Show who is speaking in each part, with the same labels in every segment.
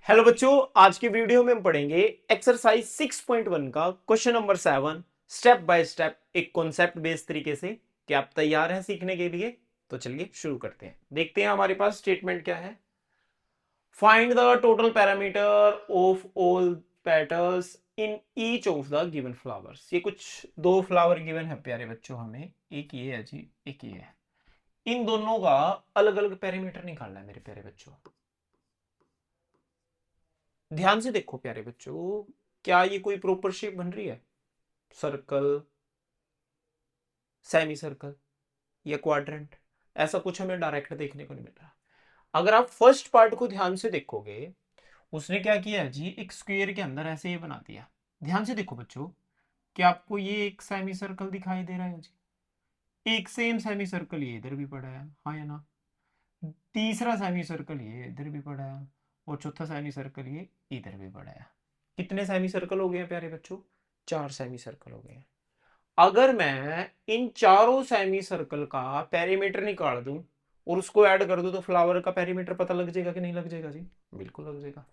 Speaker 1: Hello बच्चों, आज की वीडियो में हम पढ़ेंगे एक्सरसाइज 6.1 का question number 7 step by step एक कॉन्सेप्ट बेस्ड तरीके से। क्या आप तैयार हैं सीखने के लिए? तो चलिए शुरू करते हैं। देखते हैं हमारे पास स्टेटमेंट क्या है। Find the total parameter of all petals in each of the given flowers. ये कुछ दो फ्लावर गिवन है प्यारे बच्चों, हमें एक ये है जी, एक ये है। इन दोनों का अलग अलग पैरामीटर निकालना है मेरे प्यारे बच्चों। ध्यान से देखो प्यारे बच्चों, क्या ये कोई प्रॉपर शेप बन रही है? सर्कल, सेमी सर्कल या क्वाड्रेंट? ऐसा कुछ हमें डायरेक्ट देखने को नहीं मिल रहा। अगर आप फर्स्ट पार्ट को ध्यान से देखोगे, उसने क्या किया जी, एक स्क्वायर के अंदर ऐसे ये बना दिया। ध्यान से देखो बच्चों, क्या आपको ये एक सेमी सर्कल दिखाई दे रहा है जी? एक सेम सेमी सर्कल ये इधर भी पड़ा है, हाँ या ना? तीसरा सेमी सर्कल ये इधर भी पड़ा है और चौथा सेमी सर्कल ये इधर भी पड़ा है। कितने सेमी सर्कल हो गए हैं प्यारे बच्चों? चार सेमी सर्कल हो गए हैं। अगर मैं इन चारों सेमी सर्कल का पेरीमीटर निकाल दूं और उसको ऐड कर दूं तो फ्लावर का पेरीमीटर पता लग जाएगा कि नहीं लग जाएगा जी? बिल्कुल लग जाएगा।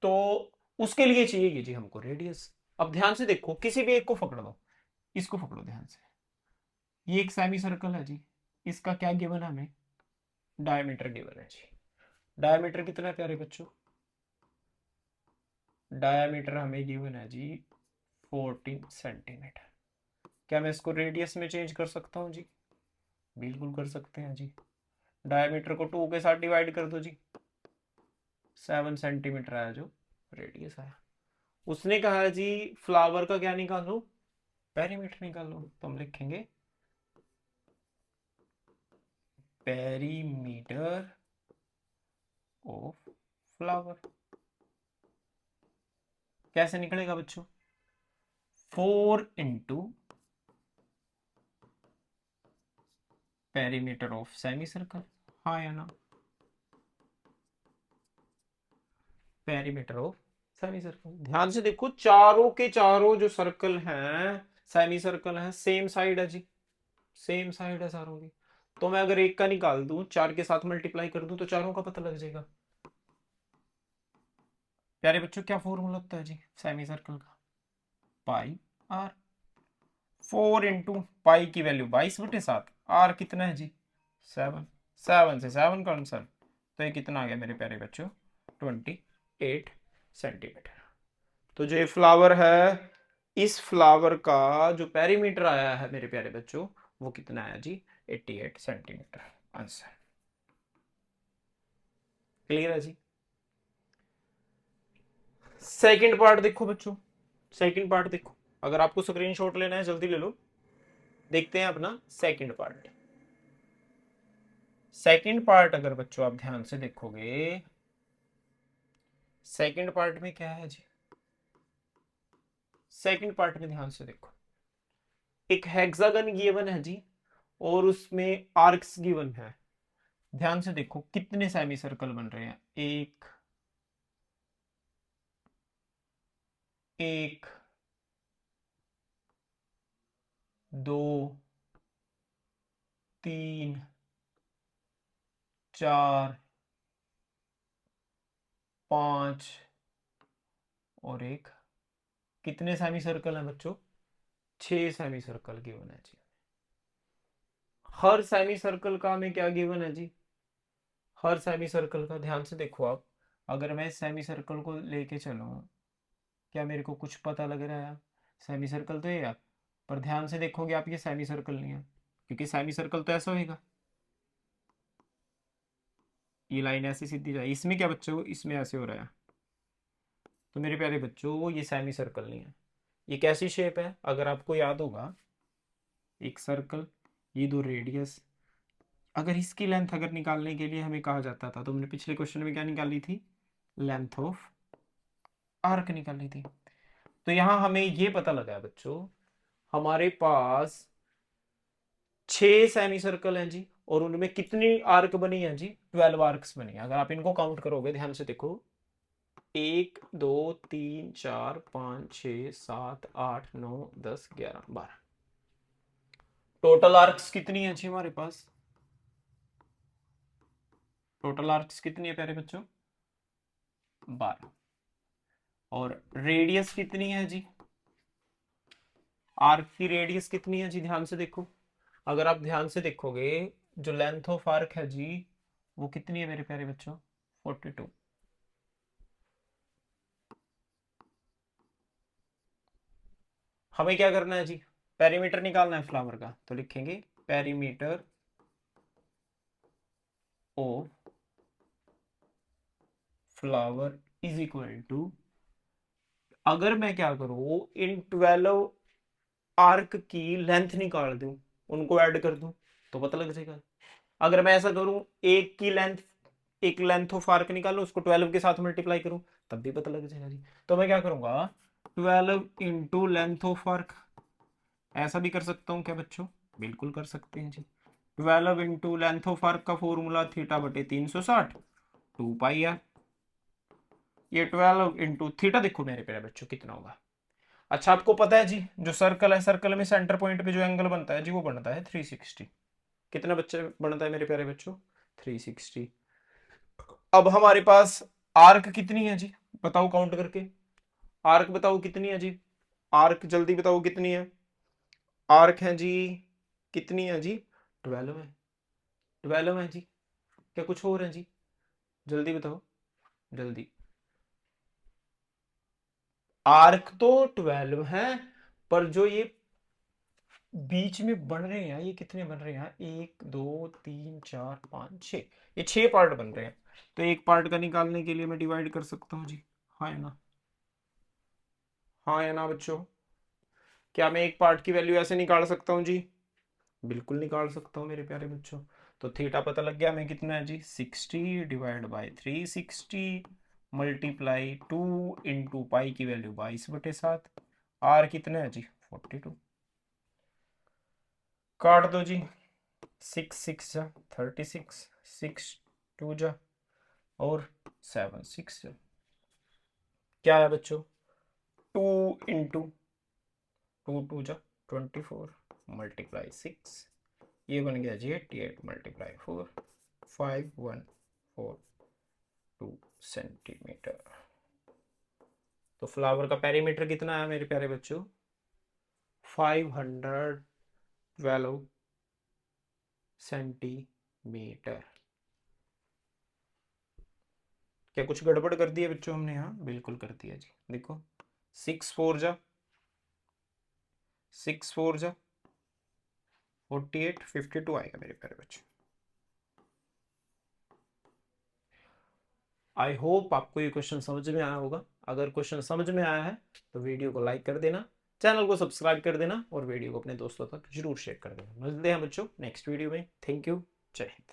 Speaker 1: तो उसके लिए चाहिए जी हमको रेडियस। अब ध्यान से देखो, किसी भी एक को पकड़ लो, इसको पकड़ो ध्यान से। ये एक सेमी सर्कल है जी, इसका क्या गिवन है हमें? डायमीटर गिवन है जी। डायमीटर कितना है प्यारे बच्चों? डायमीटर हमें गिवन है जी 14 सेंटीमीटर। क्या मैं इसको रेडियस में चेंज कर सकता हूँ जी? बिल्कुल कर सकते हैं जी। डायमीटर को 2 के साथ डिवाइड कर दो जी, 7 सेंटीमीटर आया जो रेडियस आया। उसने कहा है जी फ्लावर का क्या निकालो? पेरीमीटर निकालो। तो हम लिखेंगे पेरीमीटर ऑफ फ्लावर। कैसे निकलेगा बच्चों? 4 पेरीमीटर ऑफ सेमी सर्कल, हाँ या ना? Perimeter of semi circle. ध्यान से देखो, चारों के चारों जो सर्कल हैं, सेमी सर्कल हैं, सेम साइड है जी, सेम साइड है चारों की। तो मैं अगर एक का निकाल दूं, चार के साथ मल्टीप्लाई कर दूं तो चारों का पता लग जाएगा। प्यारे बच्चों, क्या फॉर्मूला होता है जी सेमी सर्कल का? पाई आर। 4 पाई की वैल्यू 22/7, आर कितना है जी? 7। 7 से 7 का आंसर, तो ये कितना आ गया मेरे प्यारे बच्चों? 28 सेंटीमीटर। तो जो ये फ्लावर है, इस फ्लावर का जो पेरीमीटर आया है मेरे प्यारे बच्चों, वो कितना आया जी? 88 सेंटीमीटर आंसर। क्लियर है जी? सेकंड पार्ट देखो बच्चों, सेकंड पार्ट देखो। अगर आपको स्क्रीनशॉट लेना है जल्दी ले लो। देखते हैं अपना सेकंड पार्ट। सेकंड पार्ट अगर बच्चों आप ध्यान से देखोगे, सेकंड पार्ट में क्या है जी? सेकंड पार्ट में ध्यान से देखो, एक हेक्सागन गिवन है जी और उसमें आर्क्स गिवन है। ध्यान से देखो कितने सेमी सर्कल बन रहे हैं। एक, एक, दो, तीन, चार, पांच और एक। कितने सेमी सर्कल हैं बच्चों? 6 सेमी सर्कल गिवन है जी। हर सेमी सर्कल का हमें क्या गिवन है जी? हर सेमी सर्कल का ध्यान से देखो आप। अगर मैं सेमी सर्कल को लेके चलूं, क्या मेरे को कुछ पता लग रहा है? सेमी सर्कल तो ये है, पर ध्यान से देखोगे आप, ये सेमी सर्कल नहीं है, क्योंकि सेमी सर्कल तो ऐसा होएगा, ये लाइन ऐसी सीधी जाए। इसमें क्या बच्चों, इसमें ऐसे हो रहा है। तो मेरे प्यारे बच्चों, ये सेमी सर्कल नहीं है। ये कैसी शेप है? अगर आपको याद होगा, एक सर्कल, ये दो रेडियस। अगर इसकी लेंथ अगर निकालने के लिए हमें कहा जाता था, तो हमने पिछले क्वेश्चन में क्या निकाली थी? लेंथ ऑफ आर्क निकाली थी। तो यहां हमें ये पता लगा है बच्चों, हमारे पास 6 सेमी सर्कल हैं जी, और उनमें कितनी आर्क बनी है जी? 12 आर्क्स बनी है। अगर आप इनको काउंट करोगे ध्यान से देखो, 1 2 3 4 5 6 7 8 9 10 11 12। टोटल आर्क्स कितनी है जी हमारे पास? टोटल आर्क्स कितनी है प्यारे बच्चों? 12। और रेडियस कितनी है जी, आर्क की रेडियस कितनी है जी, ध्यान से देखो। अगर आप ध्यान से देखोगे, जो लेंथ ऑफ आर्क है जी वो कितनी है मेरे प्यारे बच्चों, 42। हमें क्या करना है जी, पेरीमीटर निकालना है फ्लावर का, तो लिखेंगे perimeter of flower is equal to, अगर मैं क्या करूं, इन 12 आर्क की लेंथ निकाल दूं, उनको ऐड कर दूं, तो पता लग जाएगा। अगर मैं ऐसा करूं, एक की लेंथ, एक लेंथ ऑफ आर्क निकालूं, उसको 12 के साथ मल्टीप्लाई करूं, तब भी पता लग जाएगा जी। तो मैं क्या करूंगा, 12 इंटू लेंथ ऑफ आर्क, ऐसा भी कर सकता हूं क्या बच्चों, बिल्कुल कर सकते हैं जी। 12 इंटू लेंथ ऑफ आर्क का फॉर्मूला थीटा बटे 360, 2 पाई आर। ये 12 इंटू थीटा देखो मेरे प्यारे बच्चों कितना होगा। अच्छा, आपको पता है जी, जो सर्कल है, सर्कल में सेंटर पॉइंट पे जो एंगल बनता है जी वो बनता है 360। कितना बच्चे बनता है मेरे प्यारे बच्चों, 360। अब हमारे पास आर्क कितनी है जी, बताओ काउंट करके, आर्क बताओ कितनी है जी, आर्क जल्दी बताओ कितनी है, आर्क है जी, कितनी है जी, 12 है, 12 है जी। क्या कुछ और है जी, जल्दी बताओ, जल्दी। आर्क तो 12 है, पर जो ये बीच में बन रहे हैं, ये कितने बन रहे हैं, 1 2 3 4 5 6, ये 6 पार्ट बन रहे हैं। तो एक पार्ट का निकालने के लिए मैं डिवाइड कर सकता हूँ जी, हाँ है ना, हाँ है ना बच्चों। क्या मैं एक पार्ट की वैल्यू ऐसे निकाल सकता हूँ जी, बिल्कुल निकाल सकता हूँ मेरे प्यारे बच्चों। तो थीटा पता लग गया हमें कितना है जी, 60 divide by 360 multiply 2 into pi की वैल्यू 22/7, आर कितना है जी, 42। काट दो जी, 6 6 जा 36, 6 2 जा और 7 6 जा, क्या है बच्चों, 2 इंटू 2 2 जा 24 मल्टीप्लाई 6, ये बन गया जी 88 मल्टीप्लाई 4, 5142 सेंटीमीटर। तो फ्लावर का पेरीमीटर कितना है मेरे प्यारे बच्चों, 512 सेंटीमीटर। क्या कुछ गड़बड़ कर दिया बच्चों हमने, यहाँ बिल्कुल कर दिया जी, देखो 6 4 जा 48 52 आएगा मेरे प्यारे बच्चों। आई होप आपको ये क्वेश्चन समझ में आया होगा। अगर क्वेश्चन समझ में आया है तो वीडियो को लाइक कर देना, चैनल को सब्सक्राइब कर देना और वीडियो को अपने दोस्तों तक जरूर शेयर कर देना। मिलते हैं बच्चों नेक्स्ट वीडियो में। थैंक यू, जय हिंद।